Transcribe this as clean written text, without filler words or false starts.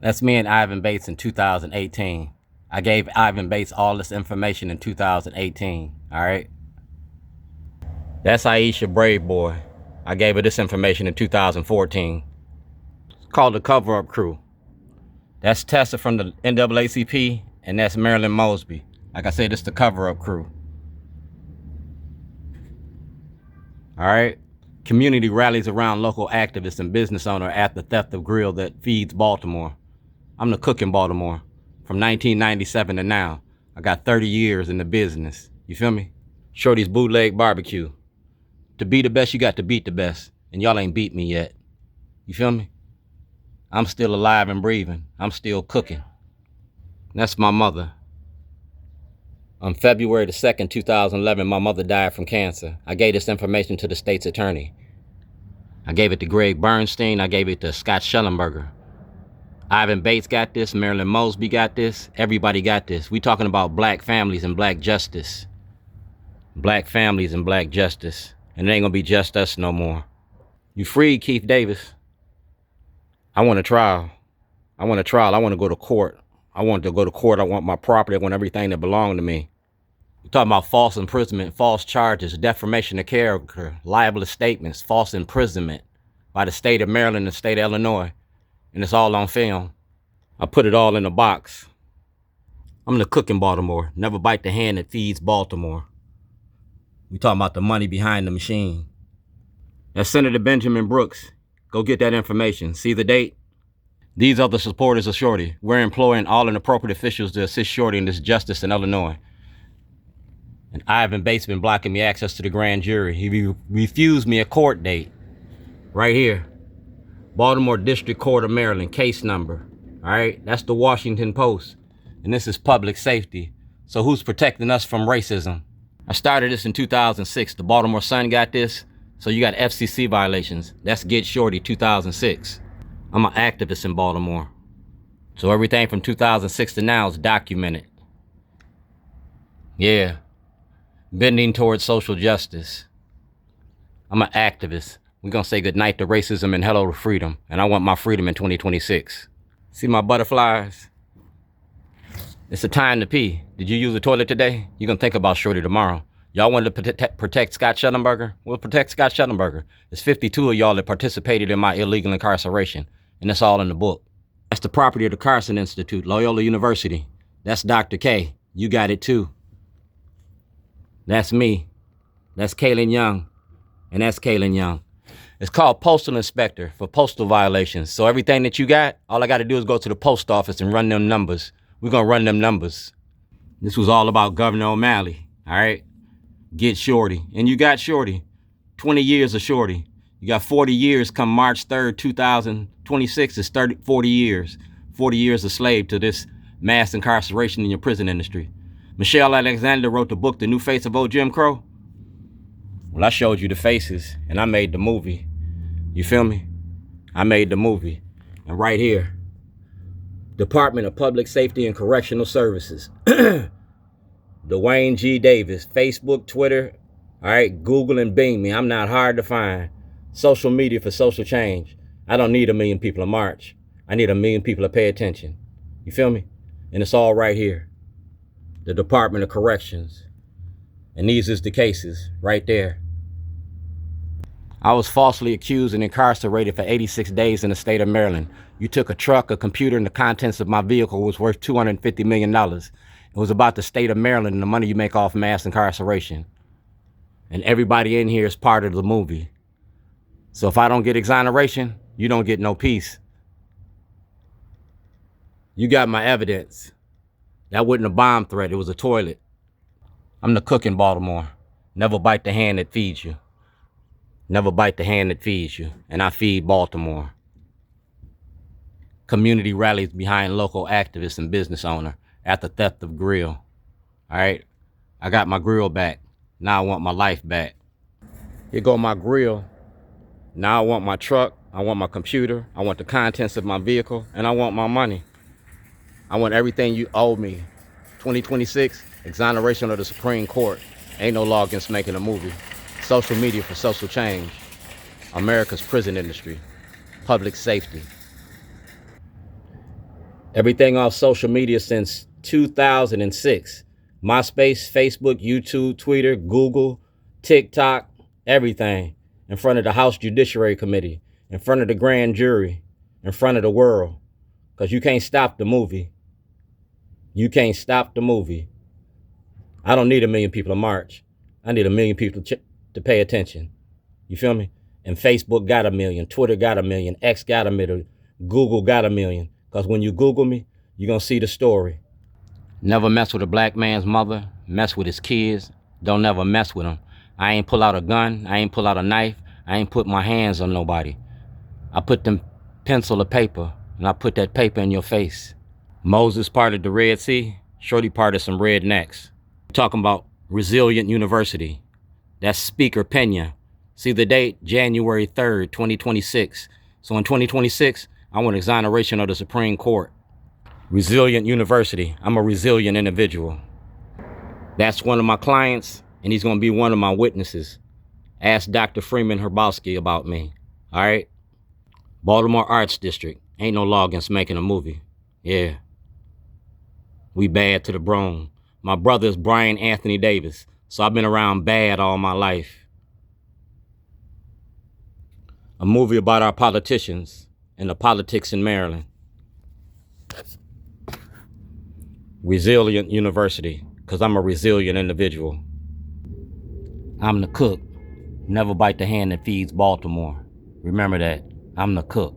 That's me and Ivan Bates in 2018. I gave Ivan Bates all this information in 2018, all right? That's Aisha Brave Boy. I gave her this information in 2014. It's called the Cover-Up Crew. That's Tessa from the NAACP, and that's Marilyn Mosby. Like I said, it's the Cover-Up Crew. All right? Community rallies around local activists and business owner at the theft of grill that feeds Baltimore. I'm the cook in Baltimore from 1997 to now. I got 30 years in the business. You feel me? Shorty's Bootleg Barbecue. To be the best, you got to beat the best. And y'all ain't beat me yet. You feel me? I'm still alive and breathing. I'm still cooking. That's my mother. On February the 2nd, 2011, my mother died from cancer. I gave this information to the state's attorney. I gave it to Greg Bernstein. I gave it to Scott Schellenberger. Ivan Bates got this. Marilyn Mosby got this. Everybody got this. We talking about black families and black justice. Black families and black justice. And it ain't gonna be just us no more. You freed Keith Davis. I want a trial. I want a trial. I want to go to court. I want to go to court. I want my property. I want everything that belonged to me. We're talking about false imprisonment, false charges, defamation of character, libelous statements, false imprisonment by the state of Maryland and the state of Illinois. And it's all on film. I put it all in a box. I'm the cook in Baltimore. Never bite the hand that feeds Baltimore. We talking about the money behind the machine. That's Senator Benjamin Brooks. Go get that information. See the date? These are the supporters of Shorty. We're employing all inappropriate officials to assist Shorty in this justice in Illinois. And Ivan Bates been blocking me access to the grand jury. He refused me a court date. Right here. Baltimore District Court of Maryland, case number. All right, that's the Washington Post. And this is public safety. So who's protecting us from racism? I started this in 2006. The Baltimore Sun got this. So you got FCC violations. That's Get Shorty 2006. I'm an activist in Baltimore. So everything from 2006 to now is documented. Yeah. Bending towards social justice. I'm an activist. We're gonna say goodnight to racism and hello to freedom. And I want my freedom in 2026. See my butterflies? It's a time to pee. Did you use the toilet today? You're gonna think about Shorty tomorrow. Y'all wanted to protect Scott Schellenberger? Well, protect Scott Schellenberger. There's 52 of y'all that participated in my illegal incarceration. And it's all in the book. That's the property of the Carson Institute, Loyola University. That's Dr. K. You got it too. That's me. That's Kaylin Young. And that's Kaylin Young. It's called Postal Inspector for postal violations. So everything that you got, all I got to do is go to the post office and run them numbers. We're going to run them numbers. This was all about Governor O'Malley, all right? Get Shorty. And you got Shorty. 20 years of Shorty. You got 40 years come March 3rd, 2026 is 40 years. 40 years a slave to this mass incarceration in your prison industry. Michelle Alexander wrote the book, The New Face of Old Jim Crow. Well, I showed you the faces and I made the movie. You feel me? I made the movie. And right here, Department of Public Safety and Correctional Services. Duane G. Davis, Facebook, Twitter, all right, Google and Bing me. I'm not hard to find. Social media for social change. I don't need 1 million people to march. I need 1 million people to pay attention. You feel me? And it's all right here. The Department of Corrections. And these is the cases right there. I was falsely accused and incarcerated for 86 days in the state of Maryland. You took a truck, a computer, and the contents of my vehicle was worth $250 million. It was about the state of Maryland and the money you make off mass incarceration. And everybody in here is part of the movie. So if I don't get exoneration, you don't get no peace. You got my evidence. That wasn't a bomb threat, it was a toilet. I'm the cook in Baltimore. Never bite the hand that feeds you. Never bite the hand that feeds you. And I feed Baltimore. Community rallies behind local activists and business owner at the theft of grill. All right, I got my grill back. Now I want my life back. Here go my grill. Now I want my truck. I want my computer. I want the contents of my vehicle. And I want my money. I want everything you owe me. 2026, exoneration of the Supreme Court. Ain't no law against making a movie. Social media for social change. America's prison industry. Public safety. Everything off social media since 2006. MySpace, Facebook, YouTube, Twitter, Google, TikTok, everything. In front of the House Judiciary Committee, in front of the grand jury, in front of the world. Because you can't stop the movie. You can't stop the movie. I don't need 1 million people to march. I need 1 million people to pay attention. You feel me? And Facebook got 1 million. Twitter got 1 million. X got 1 million. Google got 1 million. Because when you Google me, you're going to see the story. Never mess with a black man's mother. Mess with his kids. Don't never mess with them. I ain't pull out a gun. I ain't pull out a knife. I ain't put my hands on nobody. I put them pencil to paper, and I put that paper in your face. Moses parted the Red Sea. Shorty parted some rednecks. Talking about Resilient University. That's Speaker Pena. See the date? January 3rd, 2026. So in 2026, I want exoneration of the Supreme Court. Resilient University. I'm a resilient individual. That's one of my clients, and he's going to be one of my witnesses. Ask Dr. Freeman Herbowski about me. All right? Baltimore Arts District. Ain't no law against making a movie. Yeah. We bad to the bone. My brother is Brian Anthony Davis, so I've been around bad all my life. A movie about our politicians and the politics in Maryland. Resilient University, because I'm a resilient individual. I'm the cook. Never bite the hand that feeds Baltimore. Remember that. I'm the cook.